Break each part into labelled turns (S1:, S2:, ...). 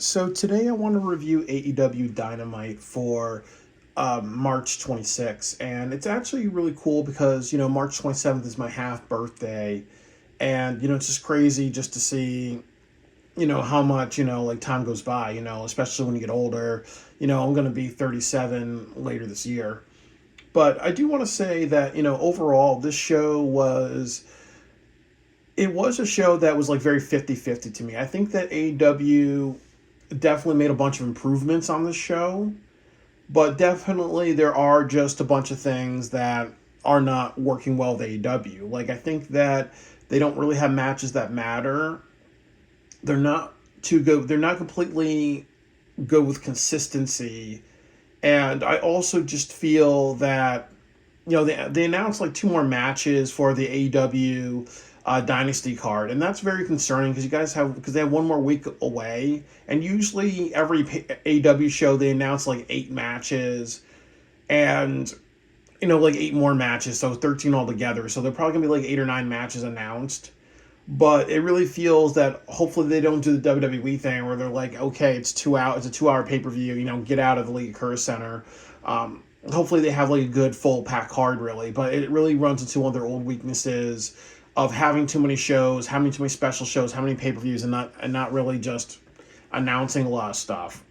S1: So today I want to review AEW Dynamite for March 26th. And it's actually really cool because, March 27th is my half birthday. And, it's just crazy just to see, how much, like time goes by, especially when you get older. I'm going to be 37 later this year. But I do want to say that, overall, this show it was a show that was like very 50-50 to me. I think that AEW definitely made a bunch of improvements on this show, but definitely there are just a bunch of things that are not working well with AEW. Like I think that they don't really have matches that matter. They're not too good. They're not completely good with consistency. And I also just feel that they announced like two more matches for the AEW Dynasty card, and that's very concerning because they have one more week away, and usually every AEW show they announce like 8 matches, and like 8 more matches, so 13 altogether. So they're probably gonna be like 8 or 9 matches announced. But it really feels that hopefully they don't do the WWE thing where they're like, okay, it's a 2 hour pay per view, get out of the League Curse Center. Hopefully they have like a good full pack card really, but it really runs into one of their old weaknesses of having too many shows, having too many special shows, how many pay per views, and not really just announcing a lot of stuff.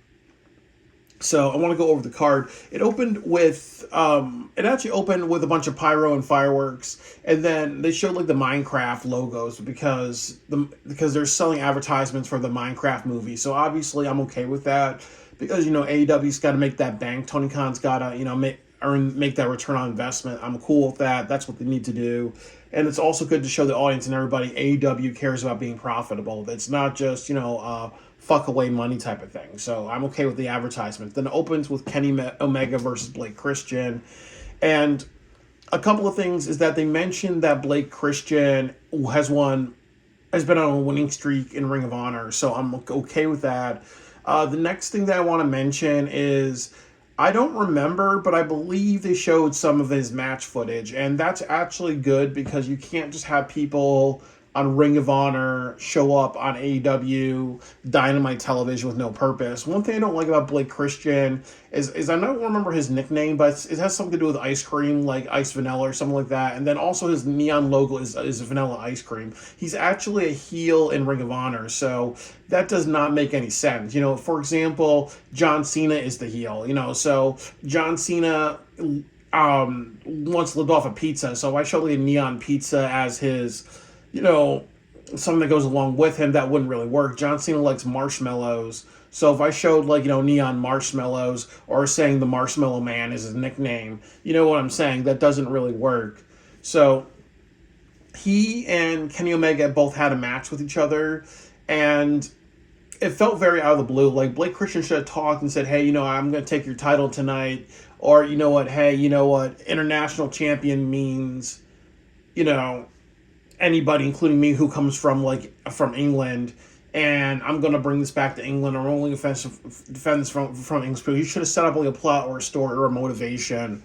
S1: So I want to go over the card. It actually opened with a bunch of pyro and fireworks, and then they showed like the Minecraft logos because they're selling advertisements for the Minecraft movie. So obviously I'm okay with that because AEW's got to make that bank. Tony Khan's got to make that return on investment. I'm cool with that. That's what they need to do, and it's also good to show the audience and everybody AEW cares about being profitable. It's not just fuck away money type of thing. So I'm okay with the advertisement. Then it opens with Kenny Omega versus Blake Christian. And a couple of things is that they mentioned that Blake Christian has been on a winning streak in Ring of Honor. So I'm okay with that. The next thing that I want to mention is I don't remember, but I believe they showed some of his match footage, and that's actually good because you can't just have people on Ring of Honor show up on AEW Dynamite television with no purpose. One thing I don't like about Blake Christian is I don't remember his nickname, but it has something to do with ice cream, like Ice Vanilla or something like that. And then also his neon logo is Vanilla Ice Cream. He's actually a heel in Ring of Honor, so that does not make any sense. For example, John Cena is the heel. So John Cena once lived off a pizza, so I show the neon pizza as his you know, something that goes along with him, that wouldn't really work. John Cena likes marshmallows. So if I showed like, neon marshmallows or saying the Marshmallow Man is his nickname, you know what I'm saying? That doesn't really work. So he and Kenny Omega both had a match with each other, and it felt very out of the blue. Like Blake Christian should have talked and said, "Hey, I'm going to take your title tonight," or you know what? Hey, you know what? International champion means, you know, anybody, including me, who comes from England, and I'm gonna bring this back to England. I'm only defend this from English people. You should have set up like a plot or a story or a motivation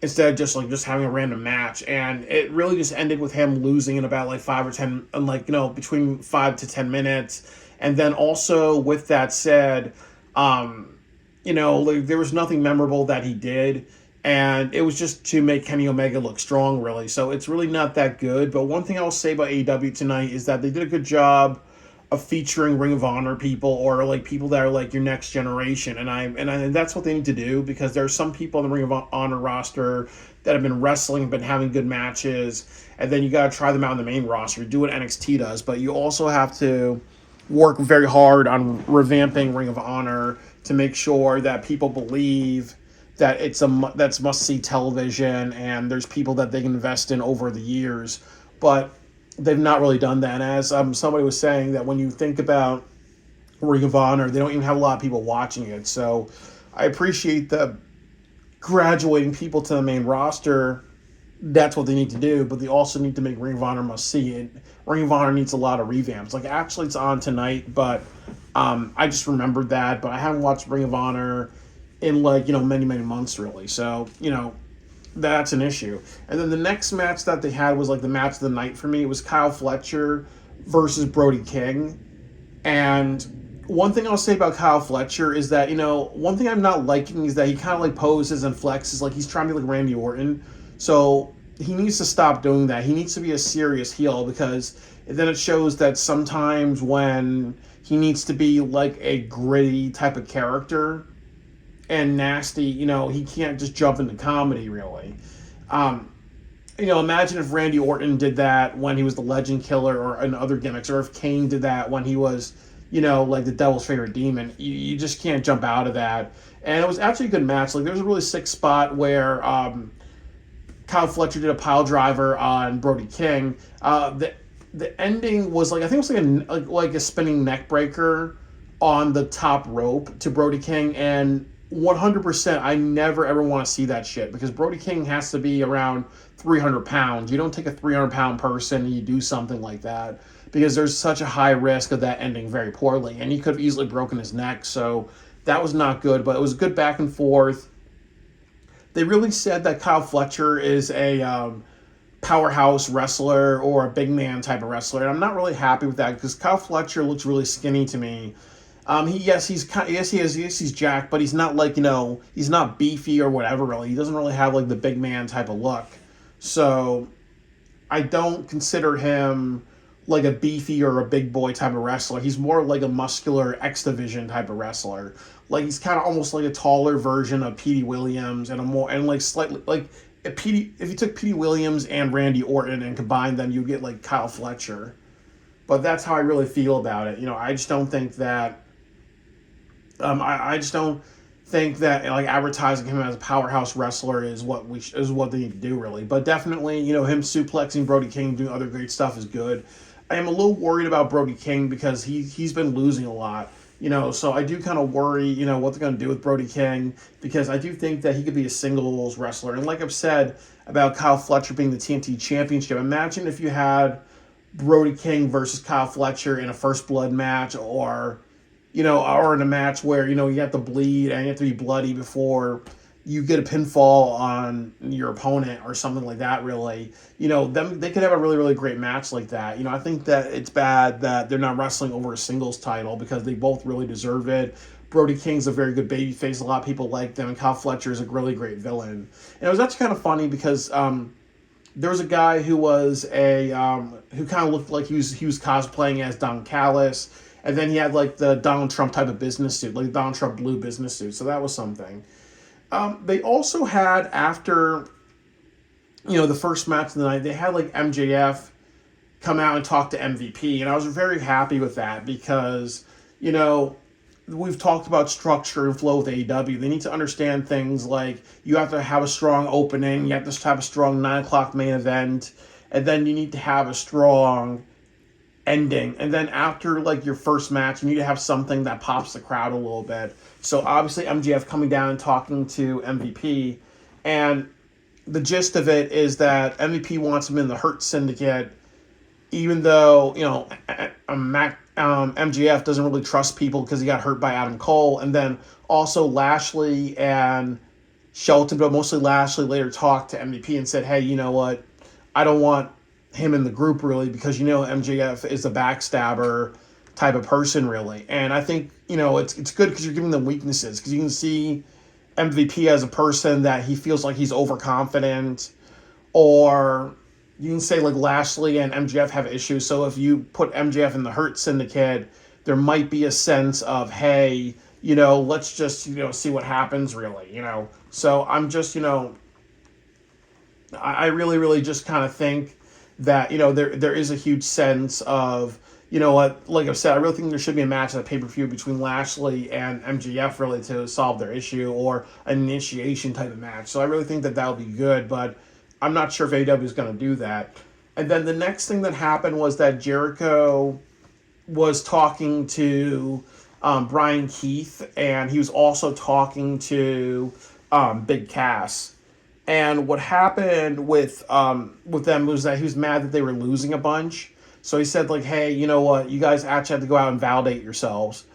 S1: instead of just having a random match. And it really just ended with him losing in about like 5 or 10, and between 5 to 10 minutes. And then also with that said, like there was nothing memorable that he did, and it was just to make Kenny Omega look strong, really. So it's really not that good. But one thing I'll say about AEW tonight is that they did a good job of featuring Ring of Honor people, or like people that are like your next generation, and that's what they need to do, because there are some people on the Ring of Honor roster that have been wrestling, been having good matches, and then you got to try them out in the main roster. Do what NXT does, but you also have to work very hard on revamping Ring of Honor to make sure that people believe that that's must see television, and there's people that they can invest in over the years. But they've not really done that. And as somebody was saying, that when you think about Ring of Honor, they don't even have a lot of people watching it. So I appreciate the graduating people to the main roster. That's what they need to do, but they also need to make Ring of Honor must see it. Ring of Honor needs a lot of revamps. Like, actually, it's on tonight, but I just remembered that. But I haven't watched Ring of Honor in many, many months, really. So that's an issue. And then the next match that they had was like the match of the night for me. It was Kyle Fletcher versus Brody King. And one thing I'll say about Kyle Fletcher is that, one thing I'm not liking is that he kind of like poses and flexes like he's trying to be like Randy Orton. So he needs to stop doing that. He needs to be a serious heel, because then it shows that sometimes when he needs to be like a gritty type of character and nasty, he can't just jump into comedy really. Imagine if Randy Orton did that when he was the Legend Killer or in other gimmicks, or if Kane did that when he was, like the Devil's Favorite Demon. You just can't jump out of that. And it was actually a good match. Like, there was a really sick spot where Kyle Fletcher did a pile driver on Brody King. The ending was like, I think it was like a spinning neck breaker on the top rope to Brody King, and 100%, I never ever want to see that shit, because Brody King has to be around 300 pounds. You don't take a 300-pound person and you do something like that, because there's such a high risk of that ending very poorly, and he could have easily broken his neck. So that was not good, but it was good back and forth. They really said that Kyle Fletcher is a powerhouse wrestler or a big man type of wrestler, and I'm not really happy with that, because Kyle Fletcher looks really skinny to me. He's jacked, but he's not like, he's not beefy or whatever really. He doesn't really have like the big man type of look. So I don't consider him like a beefy or a big boy type of wrestler. He's more like a muscular X Division type of wrestler. Like, he's kind of almost like a taller version of Petey Williams, and like slightly like if you took Petey Williams and Randy Orton and combined them, you'd get like Kyle Fletcher. But that's how I really feel about it. I just don't think that. I just don't think that like advertising him as a powerhouse wrestler is what they need to do really. But definitely, him suplexing Brody King, doing other great stuff is good. I am a little worried about Brody King because he's been losing a lot. So I do kind of worry, what they're going to do with Brody King, because I do think that he could be a singles wrestler. And like I've said about Kyle Fletcher being the TNT Championship, imagine if you had Brody King versus Kyle Fletcher in a First Blood match, or in a match where, you have to bleed and you have to be bloody before you get a pinfall on your opponent or something like that, really. They could have a really, really great match like that. I think that it's bad that they're not wrestling over a singles title, because they both really deserve it. Brody King's a very good babyface. A lot of people like them, and Kyle Fletcher is a really great villain. And it was actually kind of funny because there was a guy who was who kind of looked like he was cosplaying as Don Callis. And then he had like the Donald Trump type of business suit, like Donald Trump blue business suit. So that was something. They also had, after, the first match of the night, they had like MJF come out and talk to MVP. And I was very happy with that, because, we've talked about structure and flow with AEW. They need to understand things like you have to have a strong opening, you have to have a strong 9 o'clock main event, and then you need to have a strong ending, and then after like your first match, you need to have something that pops the crowd a little bit. So obviously MJF coming down and talking to MVP, and the gist of it is that MVP wants him in the Hurt Syndicate, even though MJF doesn't really trust people because he got hurt by Adam Cole. And then also Lashley and Shelton, but mostly Lashley, later talked to MVP and said, hey, you know what, I don't want him in the group really, because MJF is a backstabber type of person really. And I think it's good because you're giving them weaknesses, because you can see MVP as a person that he feels like he's overconfident, or you can say like Lashley and MJF have issues. So if you put MJF in the Hurt Syndicate, there might be a sense of, hey, let's just see what happens really. So I'm just I really, really just kind of think that, there is a huge sense of, like I've said, I really think there should be a match at a pay-per-view between Lashley and MJF really to solve their issue, or an initiation type of match. So I really think that that'll be good, but I'm not sure if AEW is going to do that. And then the next thing that happened was that Jericho was talking to Brian Keith, and he was also talking to Big Cass. And what happened with them was that he was mad that they were losing a bunch. So he said, like, hey, you know what? You guys actually have to go out and validate yourselves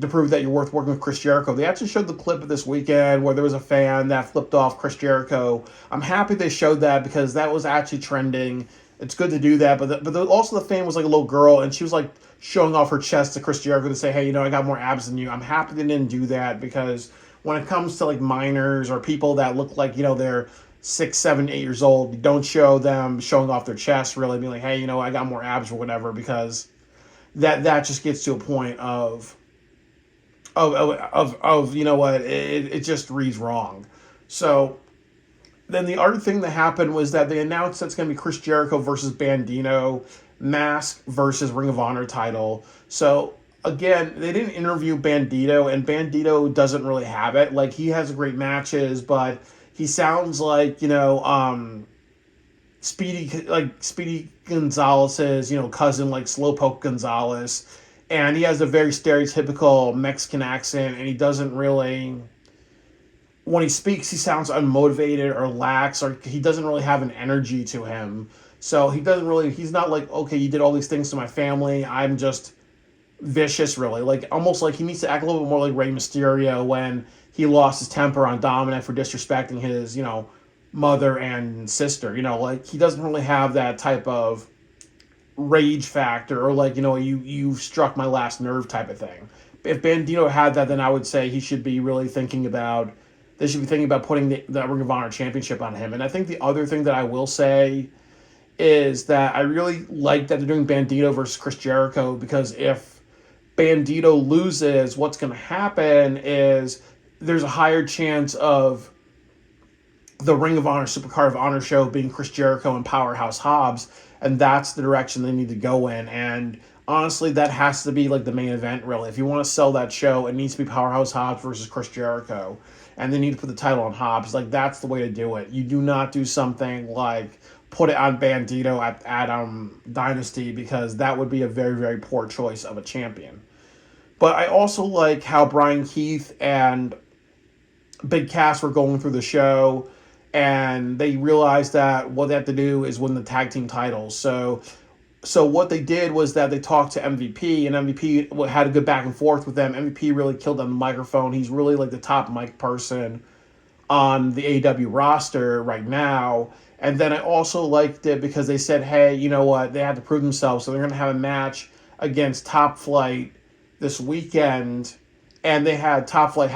S1: to prove that you're worth working with Chris Jericho. They actually showed the clip of this weekend where there was a fan that flipped off Chris Jericho. I'm happy they showed that, because that was actually trending. it's good to do that. Also the fan was like a little girl, and she was like showing off her chest to Chris Jericho to say, hey, I got more abs than you. I'm happy they didn't do that, because when it comes to like minors or people that look like they're 6, 7, 8 years old, you don't show them showing off their chest, really being like, hey, I got more abs or whatever, because that just gets to a point of it just reads wrong. So then the other thing that happened was that they announced that it's going to be Chris Jericho versus Bandito, Mask versus Ring of Honor title. So again, they didn't interview Bandito, and Bandito doesn't really have it. Like, he has great matches, but he sounds like Speedy Gonzalez's cousin, like Slowpoke Gonzalez, and he has a very stereotypical Mexican accent, and he doesn't really, when he speaks, he sounds unmotivated or lax, or he doesn't really have an energy to him. So he's not like, okay, you did all these things to my family, I'm just vicious, really. Like, almost like he needs to act a little bit more like Rey Mysterio when he lost his temper on Dominic for disrespecting his, mother and sister. Like, he doesn't really have that type of rage factor, or like, you struck my last nerve type of thing. If Bandito had that, then I would say he should be really thinking about, they should be thinking about putting the Ring of Honor championship on him. And I think the other thing that I will say is that I really like that they're doing Bandito versus Chris Jericho, because if Bandito loses, what's going to happen is there's a higher chance of the Ring of Honor Supercard of Honor show being Chris Jericho and Powerhouse Hobbs, and that's the direction they need to go in. And honestly, that has to be like the main event, really. If you want to sell that show, it needs to be Powerhouse Hobbs versus Chris Jericho, and they need to put the title on Hobbs. Like, that's the way to do it. You do not do something like put it on Bandito at Dynasty, because that would be a very, very poor choice of a champion. But I also like how Brian Keith and Big Cass were going through the show, and they realized that what they have to do is win the tag team titles. So what they did was that they talked to MVP, and MVP had a good back and forth with them. MVP really killed on the microphone. He's really like the top mic person on the AEW roster right now. And then I also liked it because they said, hey, you know what? They had to prove themselves, so they're going to have a match against Top Flight this weekend. And they had Top Flight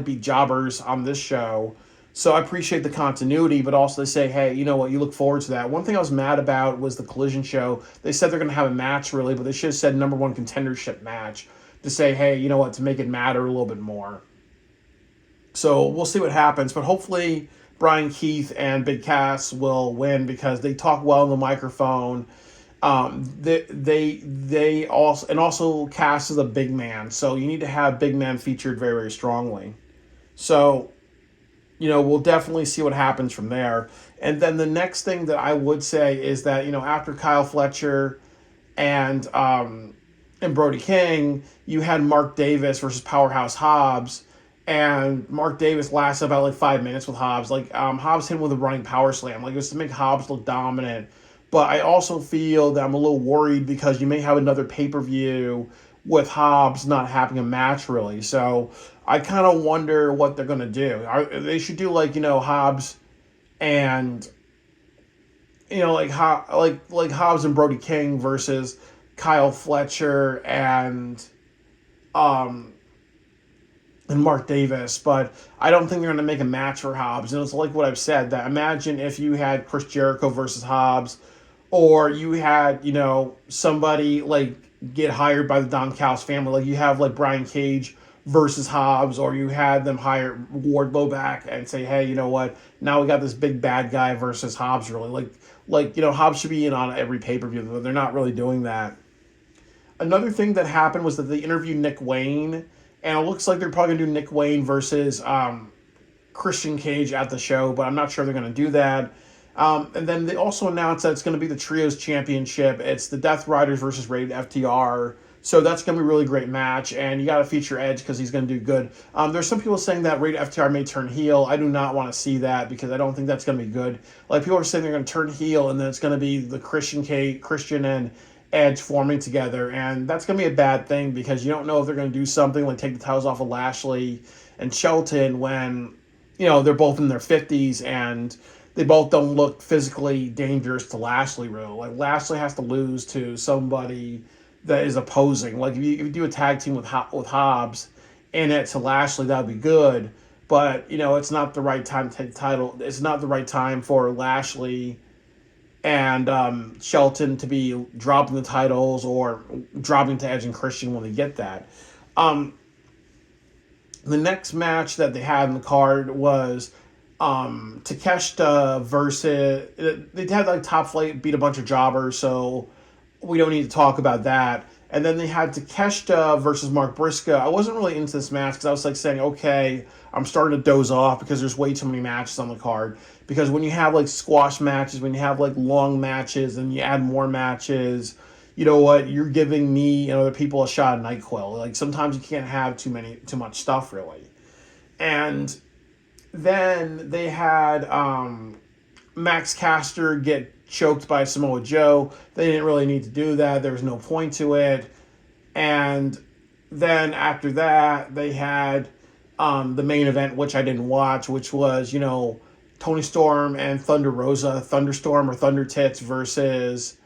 S1: beat Jobbers on this show. So I appreciate the continuity, but also they say, hey, you know what? You look forward to that. One thing I was mad about was the Collision show. They said they're going to have a match, really, but they should have said number one contendership match to say, hey, you know what? To make it matter a little bit more. So we'll see what happens, but hopefully Brian Keith and Big Cass will win, because they talk well on the microphone. They also Cass is a big man, so you need to have big man featured very, very strongly. So, we'll definitely see what happens from there. And then the next thing that I would say is that, after Kyle Fletcher and Brody King, you had Mark Davis versus Powerhouse Hobbs. And Mark Davis lasted about like 5 minutes with Hobbs. Like, Hobbs hit him with a running power slam. Like, it was to make Hobbs look dominant. But I also feel that I'm a little worried, because you may have another pay-per-view with Hobbs not having a match, really. So I kind of wonder what they're going to do. They should do like, Hobbs and, like Hobbs and Brody King versus Kyle Fletcher and Mark Davis, but I don't think they're going to make a match for Hobbs. And it's like what I've said, that imagine if you had Chris Jericho versus Hobbs, or you had, somebody like get hired by the Don Callis family. Like, you have like Brian Cage versus Hobbs, or you had them hire Wardlow back and say, hey, you know what? Now we got this big bad guy versus Hobbs, really. Hobbs should be in on every pay-per-view, but they're not really doing that. Another thing that happened was that they interviewed Nick Wayne, and it looks like they're probably going to do Nick Wayne versus Christian Cage at the show, but I'm not sure they're going to do that. And then they also announced that it's going to be the Trios Championship. It's the Death Riders versus Rated FTR. So that's going to be a really great match, and you got to feature Edge because he's going to do good. There's some people saying that Rated FTR may turn heel. I do not want to see that, because I don't think that's going to be good. Like, people are saying they're going to turn heel, and then it's going to be the Christian and Edge forming together, and that's going to be a bad thing, because you don't know if they're going to do something like take the titles off of Lashley and Shelton when, they're both in their 50s, and they both don't look physically dangerous to Lashley, really. Like, Lashley has to lose to somebody that is opposing. Like, if you do a tag team with Hobbs in it to Lashley, that would be good. But, it's not the right time to take the title. It's not the right time for Lashley and Shelton to be dropping the titles or dropping to Edge and Christian when they get that. Um, the next match that they had in the card was Takeshita versus. They had like Top Flight beat a bunch of jobbers, so we don't need to talk about that. And then they had Takeshita versus Mark Briscoe. I wasn't really into this match because I was like saying, okay, I'm starting to doze off because there's way too many matches on the card. Because when you have like squash matches, when you have like long matches, and you add more matches, you know what? You're giving me and other people a shot at NyQuil. Like, sometimes you can't have too much stuff really. And then they had Max Caster get choked by Samoa Joe. They didn't really need to do that. There was no point to it. And then after that, they had the main event, which I didn't watch, which was, Tony Storm and Thunder Rosa, Thunderstorm or Thunder Tits versus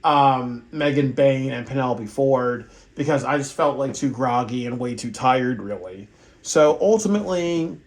S1: Megan Bayne and Penelope Ford, because I just felt like too groggy and way too tired, really. So ultimately,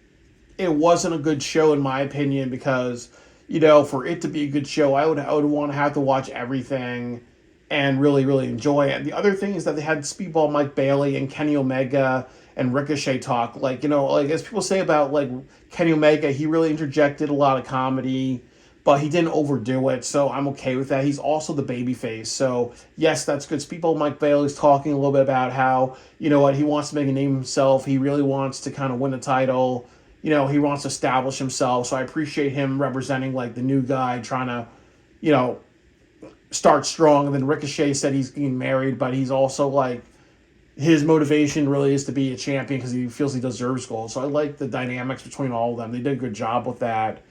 S1: it wasn't a good show in my opinion because, for it to be a good show, I would want to have to watch everything and really, really enjoy it. And the other thing is that they had Speedball Mike Bailey and Kenny Omega and Ricochet talk. Like, like as people say about like Kenny Omega, he really interjected a lot of comedy, but he didn't overdo it, so I'm okay with that. He's also the babyface, so yes, that's good. Speedball Mike Bailey's talking a little bit about how, he wants to make a name himself. He really wants to kind of win a title. He wants to establish himself, so I appreciate him representing like the new guy trying to, start strong. And then Ricochet said he's getting married, but he's also like, his motivation really is to be a champion because he feels he deserves gold. So I like the dynamics between all of them. They did a good job with that.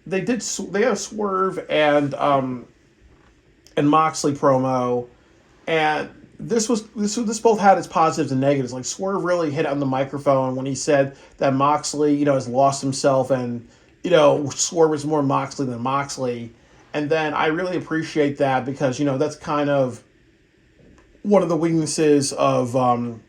S1: They had a Swerve and Moxley promo, and this both had its positives and negatives. Like, Swerve really hit on the microphone when he said that Moxley, has lost himself, and Swerve is more Moxley than Moxley. And then I really appreciate that because that's kind of one of the weaknesses of Jon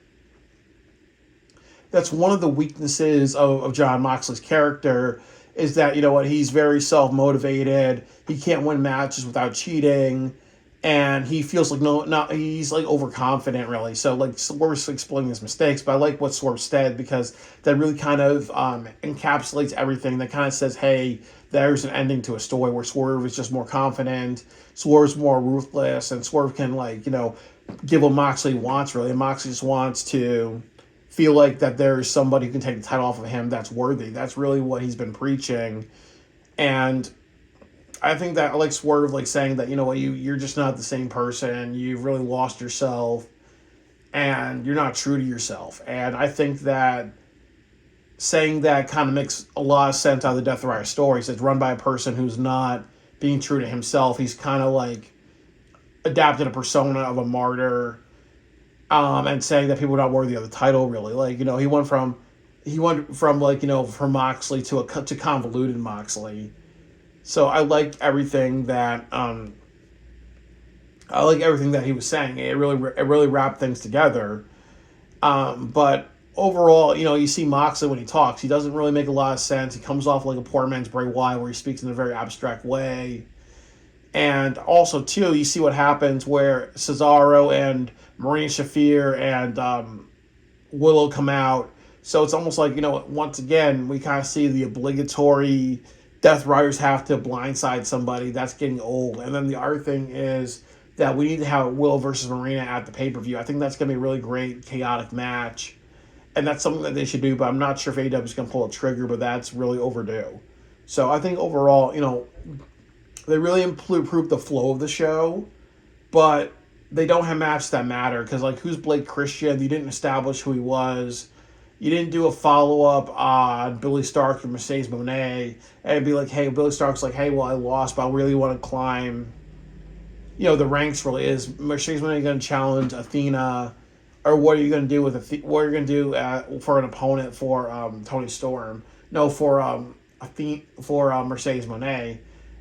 S1: Moxley's character, is that he's very self-motivated. He can't win matches without cheating, and he feels like he's like overconfident really. So like Swerve's explaining his mistakes, but I like what Swerve said because that really kind of encapsulates everything. That kind of says, hey, there's an ending to a story where Swerve is just more confident, Swerve's more ruthless, and Swerve can give what Moxley wants really. And Moxley just wants to feel like that there's somebody who can take the title off of him that's worthy. That's really what he's been preaching. And I think that I like Swerve saying that, you're just not the same person. You've really lost yourself and you're not true to yourself. And I think that saying that kind of makes a lot of sense out of the Death Rider story. It's run by a person who's not being true to himself. He's kind of adapted a persona of a martyr, and saying that people are not worthy of the title really. He went from from Moxley to convoluted Moxley. So I like everything that he was saying. It really wrapped things together. But overall, you see Moxley when he talks, he doesn't really make a lot of sense. He comes off like a poor man's Bray Wyatt, where he speaks in a very abstract way. And also, too, you see what happens where Cesaro and Marina Shafir and Willow come out. So it's almost like, once again, we kind of see the obligatory Death Riders have to blindside somebody. That's getting old. And then the other thing is that we need to have Willow versus Marina at the pay-per-view. I think that's going to be a really great, chaotic match. And that's something that they should do, but I'm not sure if AEW is going to pull a trigger, but that's really overdue. So I think overall, they really improved the flow of the show, but they don't have matches that matter because, who's Blake Christian? You didn't establish who he was. You didn't do a follow-up on Billy Stark or Mercedes Moné and be like, hey, Billy Stark's like, hey, well, I lost, but I really want to climb, the ranks really. Is Mercedes Moné going to challenge Athena? Or what are you going to do what are you going to do for an opponent for Tony Storm? No, for Mercedes Moné.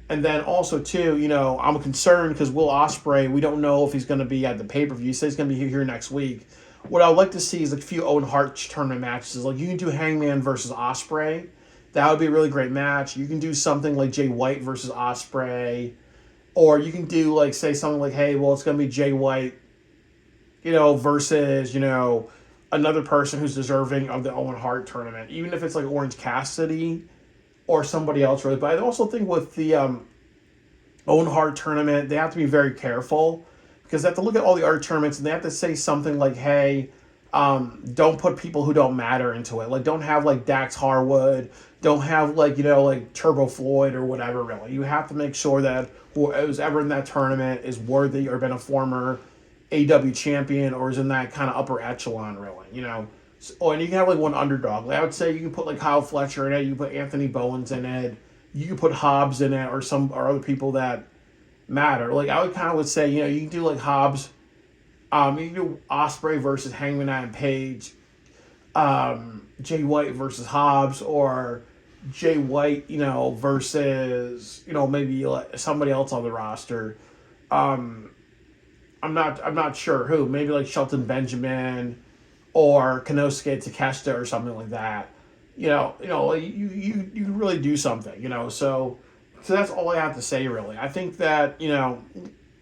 S1: And then also too, I'm concerned because Will Ospreay, we don't know if he's going to be at the pay per view. He says he's going to be here next week. What I would like to see is like a few Owen Hart tournament matches. Like you can do Hangman versus Ospreay. That would be a really great match. You can do something like Jay White versus Ospreay, or you can do like say something like, hey, well, it's going to be Jay White, versus another person who's deserving of the Owen Hart tournament, even if it's like Orange Cassidy or somebody else, really. But I also think with the Owen Hart tournament, they have to be very careful because they have to look at all the other tournaments and they have to say something like, hey, don't put people who don't matter into it. Like, don't have like Dax Harwood. Don't have like, like Turbo Floyd or whatever, really. You have to make sure that whoever's ever in that tournament is worthy or been a former AEW champion or is in that kind of upper echelon, really, So, and you can have like one underdog. Like, I would say you can put like Kyle Fletcher in it. You can put Anthony Bowens in it. You can put Hobbs in it or other people that matter. Like I would say, you can do like Hobbs. You can do Ospreay versus Hangman Adam Page. Jay White versus Hobbs or Jay White, versus maybe like somebody else on the roster. I'm not sure who. Maybe like Shelton Benjamin or Konosuke Takeshita or something like that. Like you really do something. So that's all I have to say really. I think that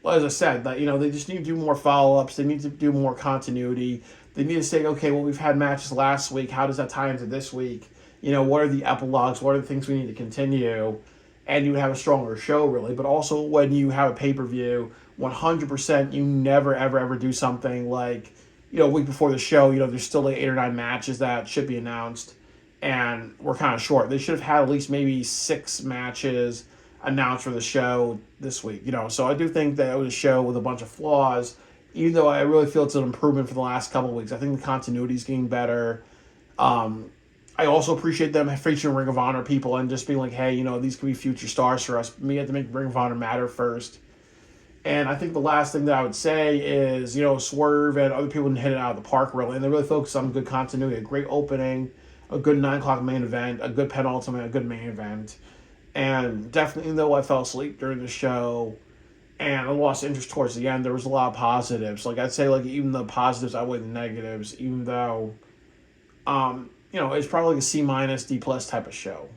S1: as I said, that they just need to do more follow-ups. They need to do more continuity. They need to say, okay, well, we've had matches last week. How does that tie into this week? What are the epilogues? What are the things we need to continue? And you have a stronger show, really. But also, when you have a pay-per-view, 100%, you never, ever, ever do something like, a week before the show, there's still like 8 or 9 matches that should be announced. And we're kind of short. They should have had at least maybe 6 matches announced for the show this week. So I do think that it was a show with a bunch of flaws, even though I really feel it's an improvement for the last couple of weeks. I think the continuity is getting better. I also appreciate them featuring Ring of Honor people and just being like, hey, these could be future stars for us. We have to make Ring of Honor matter first. And I think the last thing that I would say is, Swerve and other people didn't hit it out of the park, really. And they really focused on good continuity, a great opening, a good 9 o'clock main event, a good penultimate, a good main event. And definitely, though I fell asleep during the show and I lost interest towards the end, there was a lot of positives. Like, I'd say, like, even the positives outweigh the negatives, even though, it's probably like a C-, D+ type of show.